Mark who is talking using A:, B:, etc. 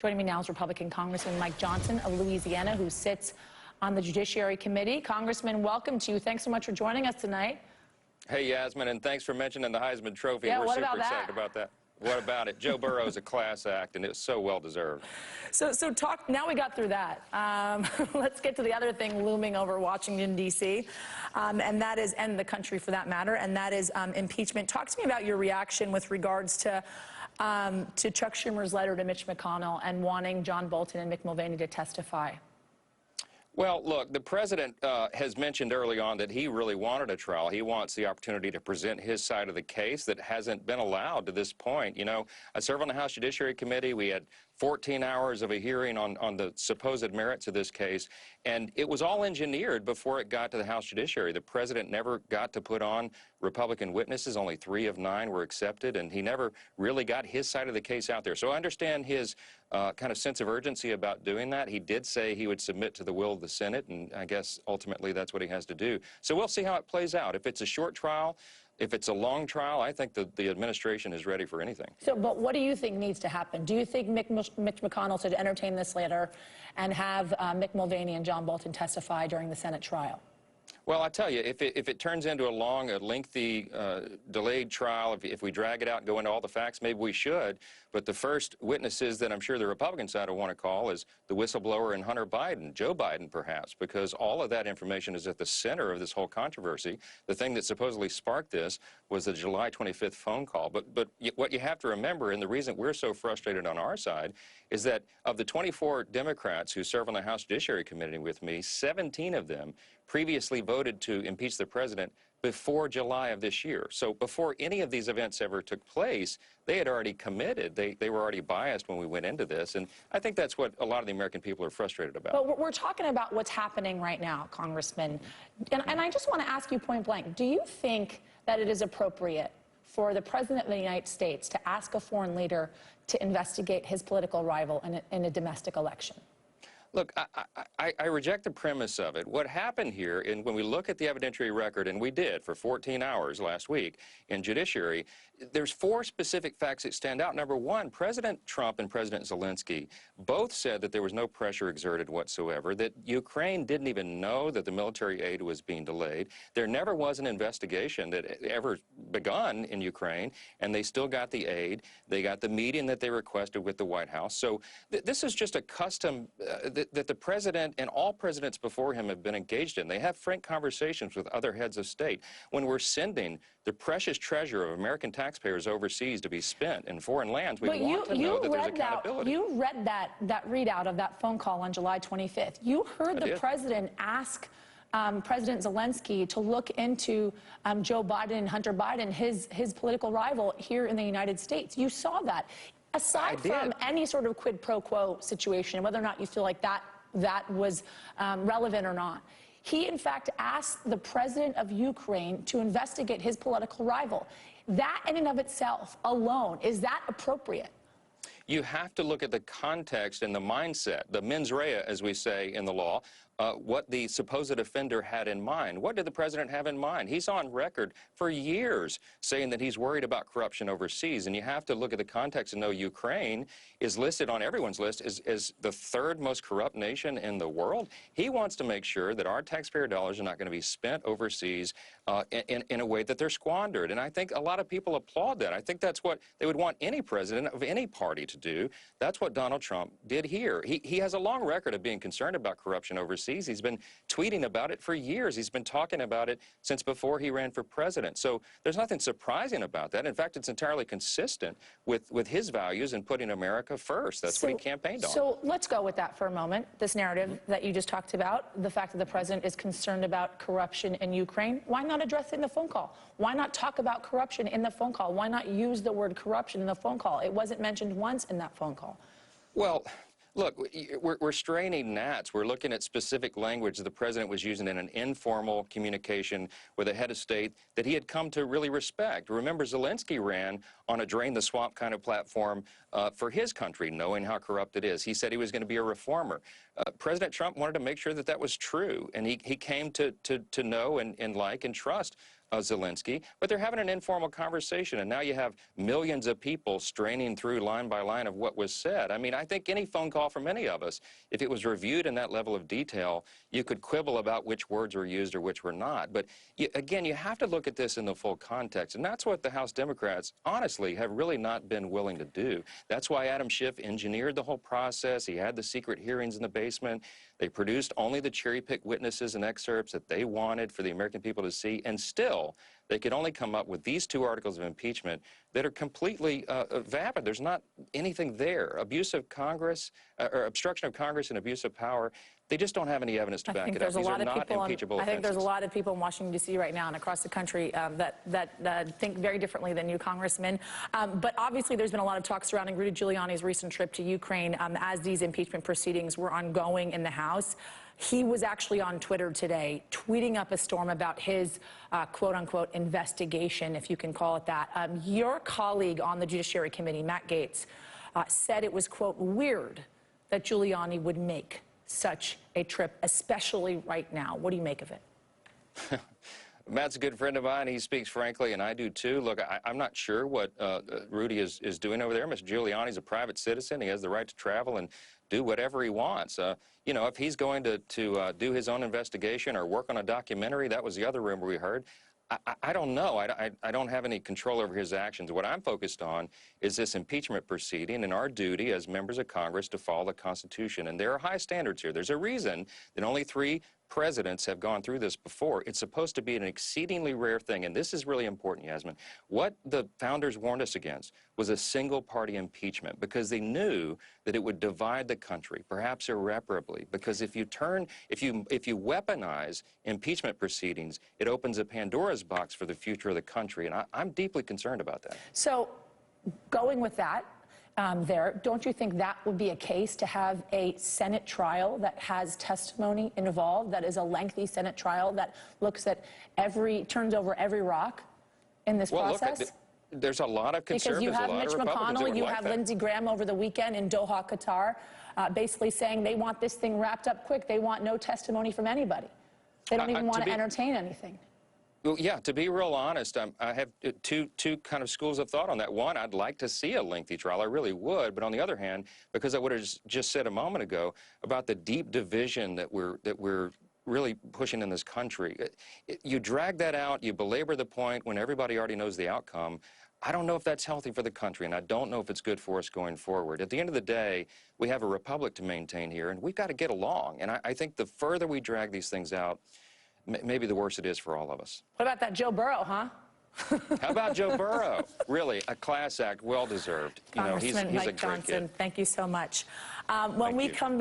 A: Joining me now is Republican Congressman Mike Johnson of Louisiana, who sits on the Judiciary Committee. Congressman, welcome to you. Thanks so much for joining us tonight.
B: Hey, Yasmin, and thanks for mentioning the Heisman Trophy.
A: Yeah,
B: We're
A: what
B: super
A: about
B: excited
A: that?
B: about that. What about it? Joe Burrow's a class act, and it's so well-deserved.
A: So talk, now we got through that. Let's get to the other thing looming over Washington, D.C., and that is, and the country for that matter, and that is impeachment. Talk to me about your reaction with regards to Chuck Schumer's letter to Mitch McConnell and wanting John Bolton and Mick Mulvaney to testify.
B: Well, look, the president has mentioned early on that he really wanted a trial. He wants the opportunity to present his side of the case that hasn't been allowed to this point. You know, I serve on the House Judiciary Committee. We had 14 hours of a hearing on the supposed merits of this case, and it was all engineered before it got to the House Judiciary. The president never got to put on Republican witnesses. Only 3 of 9 were accepted, and he never really got his side of the case out there. So I understand his kind of sense of urgency about doing that. He did say he would submit to the will of the Senate, and I guess ultimately that's what he has to do. So we'll see how it plays out. If it's a short trial, if it's a long trial, I think the administration is ready for anything.
A: So, but what do you think needs to happen? Do you think Mitch McConnell should entertain this letter and have Mick Mulvaney and John Bolton testify during the Senate trial?
B: Well, I tell you, if it turns into a long, lengthy, delayed trial, if we drag it out and go into all the facts, maybe we should. But the first witnesses that I'm sure the Republican side will want to call is the whistleblower and Hunter Biden, Joe Biden perhaps, because all of that information is at the center of this whole controversy. The thing that supposedly sparked this was the July 25th phone call. But what you have to remember, and the reason we're so frustrated on our side, is that of the 24 Democrats who serve on the House Judiciary Committee with me, 17 of them previously voted to impeach the president before July of this year. So before any of these events ever took place, they had already committed. They were already biased when we went into this. And I think that's what a lot of the American people are frustrated about.
A: But we're talking about what's happening right now, Congressman. And I just want to ask you point blank, do you think that it is appropriate for the President of the United States to ask a foreign leader to investigate his political rival in a domestic election?
B: Look, I reject the premise of it. What happened here, and when we look at the evidentiary record, and we did for 14 hours last week in Judiciary, there's 4 specific facts that stand out. Number one, President Trump and President Zelensky both said that there was no pressure exerted whatsoever, that Ukraine didn't even know that the military aid was being delayed. There never was an investigation that ever begun in Ukraine, and they still got the aid. They got the meeting that they requested with the White House. So this is just a custom that the president and all presidents before him have been engaged in. They have frank conversations with other heads of state. When we're sending the precious treasure of American taxpayers overseas to be spent in foreign lands, we want to know that there's accountability.
A: You read that readout of that phone call on July 25th. You heard the president ask President Zelensky to look into Joe Biden and Hunter Biden, his political rival here in the United States. You saw that. Aside from any sort of quid pro quo situation, whether or not you feel like that was relevant or not, he in fact asked the president of Ukraine to investigate his political rival. That in and of itself alone, is that appropriate?
B: You have to look at the context and the mindset, the mens rea, as we say in the law, what the supposed offender had in mind. What did the president have in mind? He's on record for years saying that he's worried about corruption overseas, and you have to look at the context and know Ukraine is listed on everyone's list as the 3rd most corrupt nation in the world. He wants to make sure that our taxpayer dollars are not going to be spent overseas in a way that they're squandered, and I think a lot of people applaud that. I think that's what they would want any president of any party to do. That's what Donald Trump did here. He has a long record of being concerned about corruption overseas. He's been tweeting about it for years. He's been talking about it since before he ran for president. So there's nothing surprising about that. In fact, it's entirely consistent with his values and putting America first. That's what he campaigned on.
A: So let's go with that for a moment, this narrative that you just talked about, the fact that the president is concerned about corruption in Ukraine. Why not address it in the phone call? Why not talk about corruption in the phone call? Why not use the word corruption in the phone call? It wasn't mentioned once in that phone call.
B: Well, look, we're straining gnats. We're looking at specific language the president was using in an informal communication with a head of state that he had come to really respect. Remember, Zelensky ran on a drain-the-swamp kind of platform for his country, knowing how corrupt it is. He said he was going to be a reformer. President Trump wanted to make sure that that was true, and he came to know and like and trust Zelensky, but they're having an informal conversation, and now you have millions of people straining through line by line of what was said. I mean, I think any phone call from any of us, if it was reviewed in that level of detail, you could quibble about which words were used or which were not. But again, you have to look at this in the full context, and that's what the House Democrats, honestly, have really not been willing to do. That's why Adam Schiff engineered the whole process. He had the secret hearings in the basement. They produced only the cherry-picked witnesses and excerpts that they wanted for the American people to see, and still, they could only come up with these two articles of impeachment that are completely vapid. There's not anything there. Abuse of Congress, or obstruction of Congress and abuse of power, they just don't have any evidence to back it up. These are not impeachable offenses.
A: I think there's a lot of people in Washington, D.C. right now and across the country that think very differently than you, Congressman. But obviously, there's been a lot of talk surrounding Rudy Giuliani's recent trip to Ukraine as these impeachment proceedings were ongoing in the House. He was actually on Twitter today tweeting up a storm about his quote-unquote investigation, if you can call it that. Your colleague on the Judiciary Committee, Matt Gaetz, said it was, quote, weird that Giuliani would make such a trip, especially right now. What do you make of it?
B: Matt's a good friend of mine. He speaks frankly, and I do too. Look, I'm not sure what Rudy is doing over there. Mr. Giuliani's a private citizen. He has the right to travel and do whatever he wants. You know, if he's going to do his own investigation or work on a documentary, that was the other rumor we heard. I don't know. I don't have any control over his actions. What I'm focused on is this impeachment proceeding and our duty as members of Congress to follow the Constitution. And there are high standards here. There's a reason that only 3 presidents have gone through this before. It's supposed to be an exceedingly rare thing, and this is really important, Yasmin. What the founders warned us against was a single-party impeachment, because they knew that it would divide the country, perhaps irreparably, because if you weaponize impeachment proceedings, it opens a Pandora's box for the future of the country, and I'm deeply concerned about that.
A: So, going with that, don't you think that would be a case to have a Senate trial that has testimony involved, that is a lengthy Senate trial that looks at turns over every rock in this process?
B: Look, there's a lot of conservatives,
A: because you have Mitch McConnell, you have Lindsey Graham over the weekend in Doha, Qatar, basically saying they want this thing wrapped up quick. They want no testimony from anybody. They don't even want to entertain anything.
B: Well, yeah, to be real honest, I have two kind of schools of thought on that. One, I'd like to see a lengthy trial. I really would. But on the other hand, because I would have just said a moment ago about the deep division that we're really pushing in this country, you drag that out, you belabor the point when everybody already knows the outcome. I don't know if that's healthy for the country, and I don't know if it's good for us going forward. At the end of the day, we have a republic to maintain here, and we've got to get along. And I think the further we drag these things out, maybe the worse it is for all of us.
A: What about that Joe Burrow, huh?
B: How about Joe Burrow? Really, a class act, well-deserved. You know, he's a great kid.
A: Thank you so much. When we come back.